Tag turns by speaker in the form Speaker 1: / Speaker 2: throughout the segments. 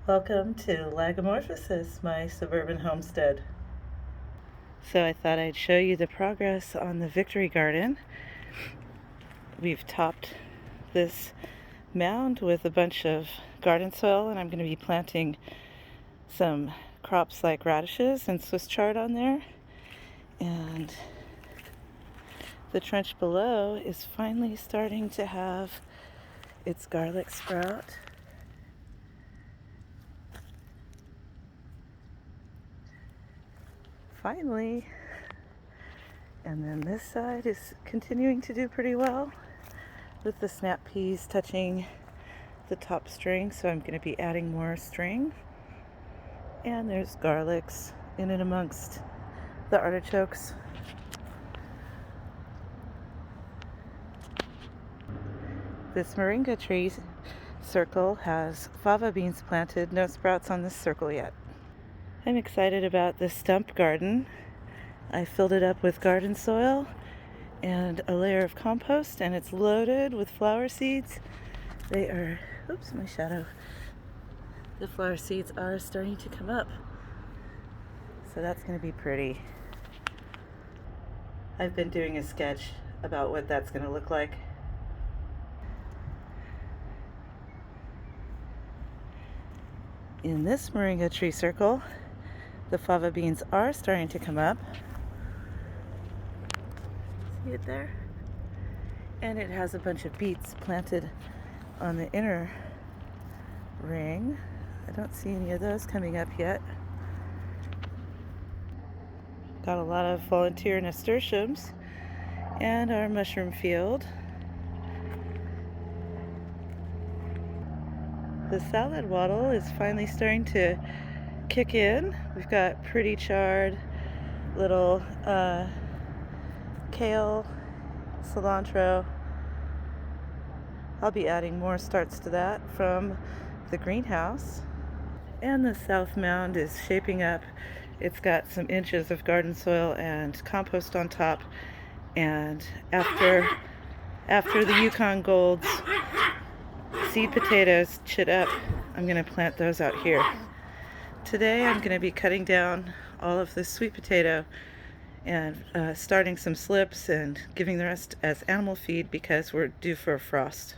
Speaker 1: Welcome to Lagomorphosis, my suburban homestead. So I thought I'd show you the progress on the Victory Garden. We've topped this mound with a bunch of garden soil, and I'm going to be planting some crops like radishes and Swiss chard on there. And the trench below is finally starting to have its garlic sprout. Finally. And then this side is continuing to do pretty well with the snap peas touching the top string, so I'm going to be adding more string. And there's garlics in and amongst the artichokes. This moringa tree circle has fava beans planted, no sprouts on this circle yet. I'm excited about this stump garden. I filled it up with garden soil and a layer of compost, and it's loaded with flower seeds. They are, oops, my shadow. The flower seeds are starting to come up. So that's going to be pretty. I've been doing a sketch about what that's going to look like. In this moringa tree circle, the fava beans are starting to come up. See it there? And it has a bunch of beets planted on the inner ring. I don't see any of those coming up yet. Got a lot of volunteer nasturtiums and our mushroom field. The salad wattle is finally starting to kick in. We've got pretty charred little kale, cilantro. I'll be adding more starts to that from the greenhouse. And the south mound is shaping up. It's got some inches of garden soil and compost on top. And after the Yukon Golds seed potatoes chit up, I'm going to plant those out here. Today I'm going to be cutting down all of this sweet potato and starting some slips and giving the rest as animal feed because we're due for a frost.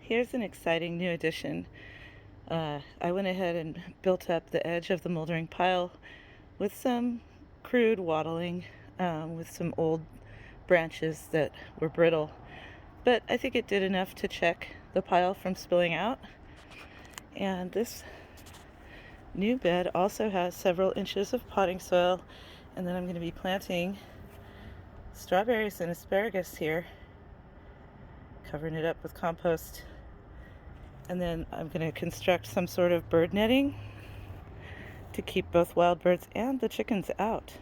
Speaker 1: Here's an exciting new addition. I went ahead and built up the edge of the moldering pile with some crude wattling with some old branches that were brittle. But I think it did enough to check the pile from spilling out. And this new bed also has several inches of potting soil, and then I'm going to be planting strawberries and asparagus here, covering it up with compost. And then I'm going to construct some sort of bird netting to keep both wild birds and the chickens out.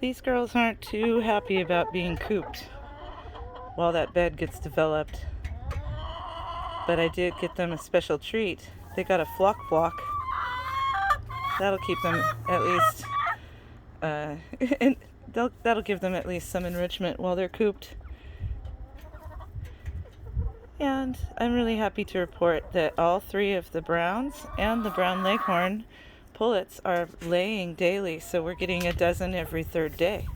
Speaker 1: These girls aren't too happy about being cooped while that bed gets developed, but I did get them a special treat. They got a flock block. That'll keep them at least, and that'll give them at least some enrichment while they're cooped. And I'm really happy to report that all three of the browns and the brown leghorn pullets are laying daily, so we're getting a dozen every third day.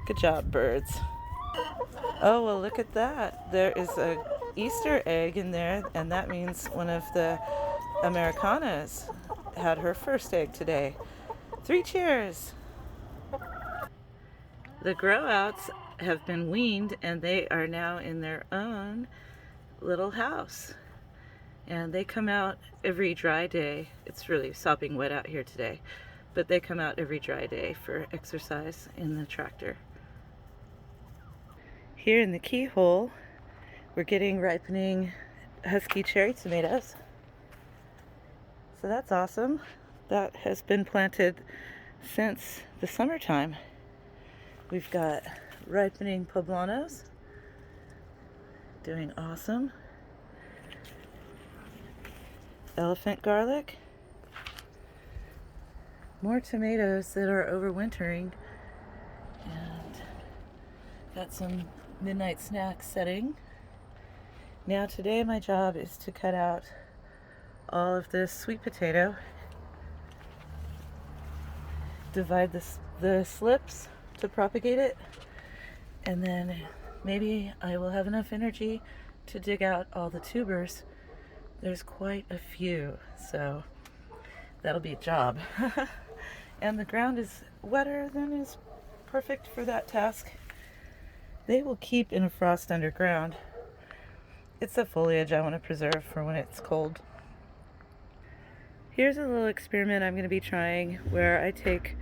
Speaker 1: Good job, birds. Oh, well, look at that. There is a Easter egg in there, and that means one of the Americanas had her first egg today. 3 cheers! The grow outs have been weaned, and they are now in their own little house. And they come out every dry day. It's really sopping wet out here today, but they come out every dry day for exercise in the tractor. Here in the keyhole, we're getting ripening husky cherry tomatoes. So that's awesome. That has been planted since the summertime. We've got ripening poblanos, doing awesome. Elephant garlic. More tomatoes that are overwintering. And got some midnight snack setting. Now today my job is to cut out all of this sweet potato, divide the slips to propagate it, and then maybe I will have enough energy to dig out all the tubers. There's quite a few, so that'll be a job. And the ground is wetter than is perfect for that task. They will keep in a frost underground. It's the foliage I want to preserve for when it's cold. Here's a little experiment I'm going to be trying where I take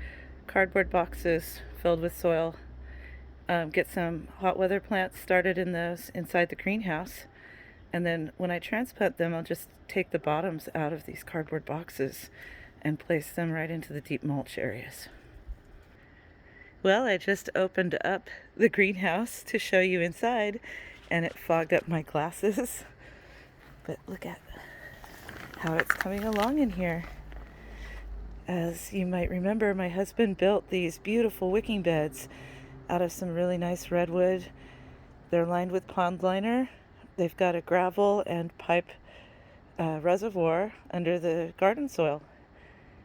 Speaker 1: cardboard boxes filled with soil, get some hot weather plants started in those inside the greenhouse, and then when I transplant them, I'll just take the bottoms out of these cardboard boxes and place them right into the deep mulch areas. Well, I just opened up the greenhouse to show you inside, and it fogged up my glasses. But look at how it's coming along in here. As you might remember, my husband built these beautiful wicking beds out of some really nice redwood. They're lined with pond liner. They've got a gravel and pipe reservoir under the garden soil.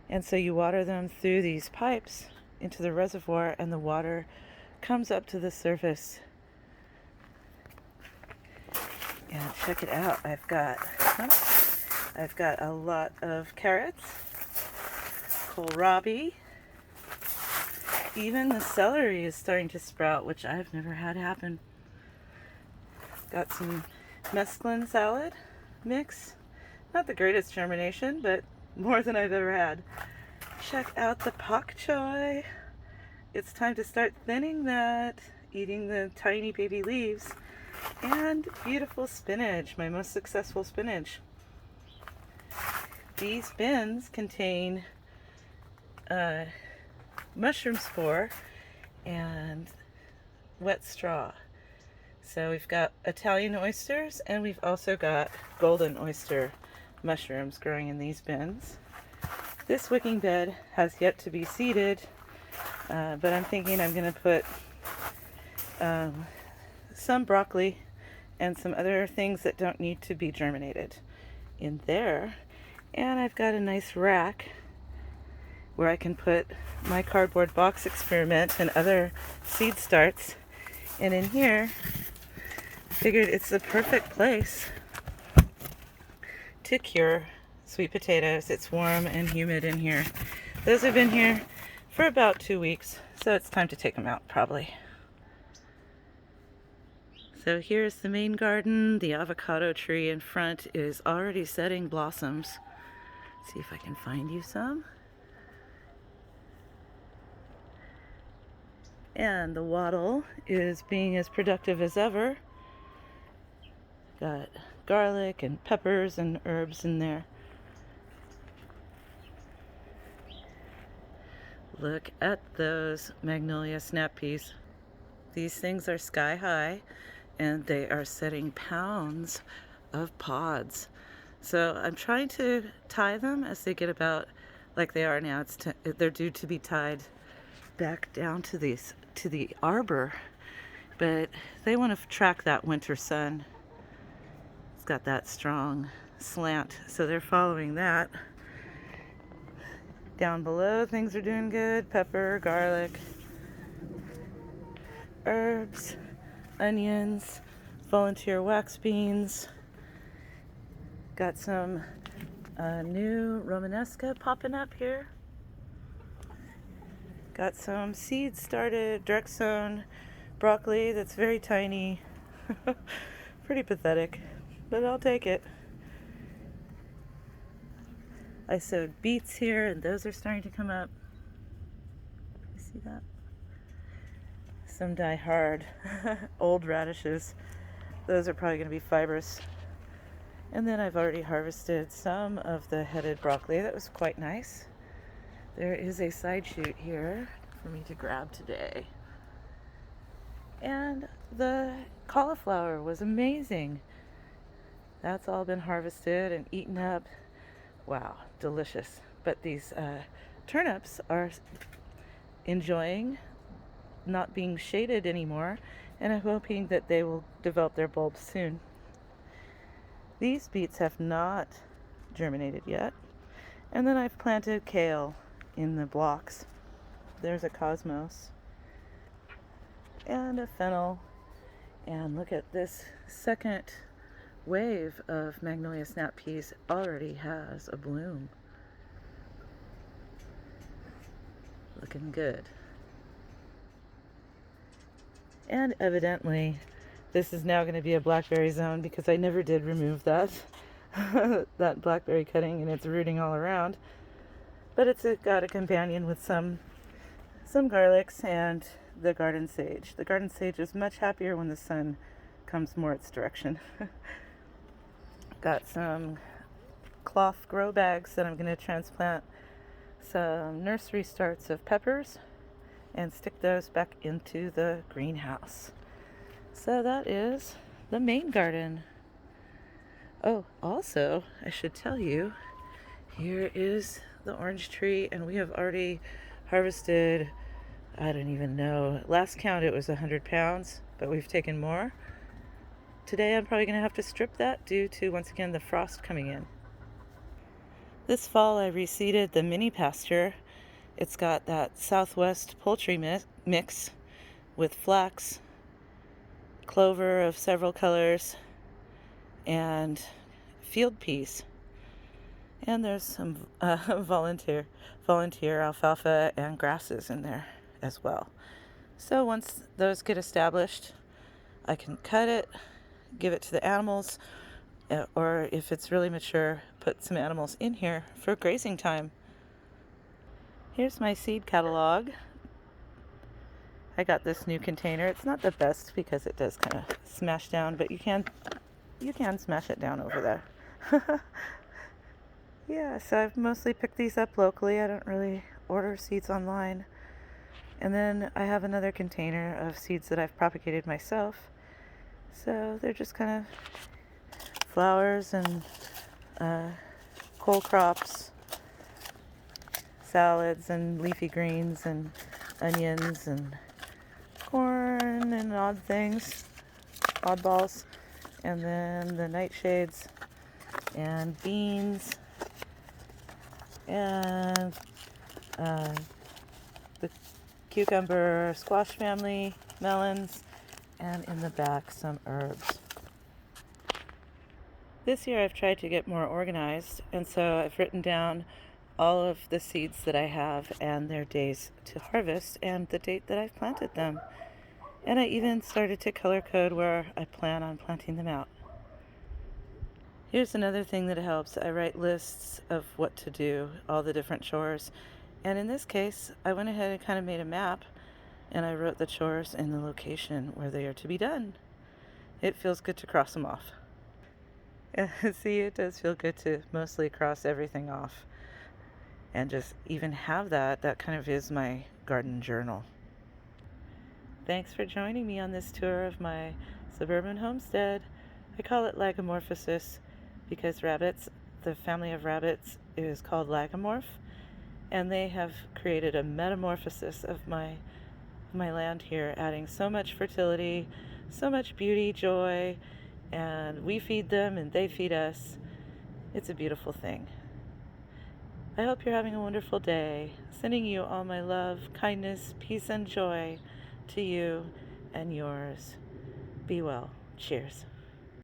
Speaker 1: And so you water them through these pipes into the reservoir, and the water comes up to the surface. And check it out. I've got a lot of carrots, kohlrabi. Even the celery is starting to sprout, which I've never had happen. Got some mesclun salad mix. Not the greatest germination, but more than I've ever had. Check out the pak choi. It's time to start thinning that, eating the tiny baby leaves. And beautiful spinach, my most successful spinach. These bins contain mushroom spore and wet straw. So we've got Italian oysters, and we've also got golden oyster mushrooms growing in these bins. This wicking bed has yet to be seeded, but I'm thinking I'm going to put some broccoli and some other things that don't need to be germinated in there. And I've got a nice rack where I can put my cardboard box experiment and other seed starts. And in here, I figured it's the perfect place to cure sweet potatoes. It's warm and humid in here. Those have been here for about 2 weeks, so it's time to take them out probably. So here's the main garden. The avocado tree in front is already setting blossoms. Let's see if I can find you some. And the wattle is being as productive as ever. Got garlic and peppers and herbs in there. Look at those magnolia snap peas. These things are sky high, and they are setting pounds of pods. So I'm trying to tie them as they get about like they are now. They're due to be tied back down to the arbor, but they want to track that winter sun. It's got that strong slant, so they're following that. Down below, things are doing good. Pepper, garlic, herbs, onions, volunteer wax beans. Got some new Romanesca popping up here. Got some seeds started, direct sown broccoli that's very tiny. Pretty pathetic, but I'll take it. I sowed beets here, and those are starting to come up. You see that? Some die hard. Old radishes. Those are probably going to be fibrous. And then I've already harvested some of the headed broccoli. That was quite nice. There is a side shoot here for me to grab today. And the cauliflower was amazing. That's all been harvested and eaten up. Wow, delicious. But these turnips are enjoying not being shaded anymore, and I'm hoping that they will develop their bulbs soon. These beets have not germinated yet. And then I've planted kale in the blocks. There's a cosmos and a fennel. And look at this second wave of magnolia snap peas already has a bloom. Looking good. And evidently, this is now going to be a blackberry zone because I never did remove that that blackberry cutting, and it's rooting all around. But it's got a companion with some garlics and the garden sage. The garden sage is much happier when the sun comes more its direction. Got some cloth grow bags that I'm going to transplant some nursery starts of peppers and stick those back into the greenhouse. So that is the main garden. Oh, also, I should tell you, here is the orange tree, and we have already harvested, I don't even know, last count it was 100 pounds, but we've taken more. Today I'm probably going to have to strip that due to, once again, the frost coming in. This fall I reseeded the mini pasture. It's got that Southwest poultry mix with flax, clover of several colors, and field peas. And there's some volunteer alfalfa and grasses in there as well. So once those get established, I can cut it, give it to the animals, or if it's really mature, put some animals in here for grazing time. Here's my seed catalog. I got this new container. It's not the best because it does kind of smash down, but you can smash it down over there. Yeah, so I've mostly picked these up locally. I don't really order seeds online. And then I have another container of seeds that I've propagated myself. So they're just kind of flowers and cole crops, salads and leafy greens and onions and corn and odd things, oddballs, and then the nightshades and beans and the cucumber squash family, melons, and in the back some herbs. This year I've tried to get more organized, and so I've written down all of the seeds that I have and their days to harvest and the date that I've planted them. And I even started to color code where I plan on planting them out. Here's another thing that helps. I write lists of what to do, all the different chores. And in this case, I went ahead and kind of made a map, and I wrote the chores in the location where they are to be done. It feels good to cross them off. See, it does feel good to mostly cross everything off. And just even have that kind of is my garden journal. Thanks for joining me on this tour of my suburban homestead. I call it Lagomorphosis because rabbits, the family of rabbits, is called Lagomorph, and they have created a metamorphosis of my land here, adding so much fertility, so much beauty, joy, and we feed them and they feed us. It's a beautiful thing. I hope you're having a wonderful day. Sending you all my love, kindness, peace, and joy to you and yours. Be well. Cheers.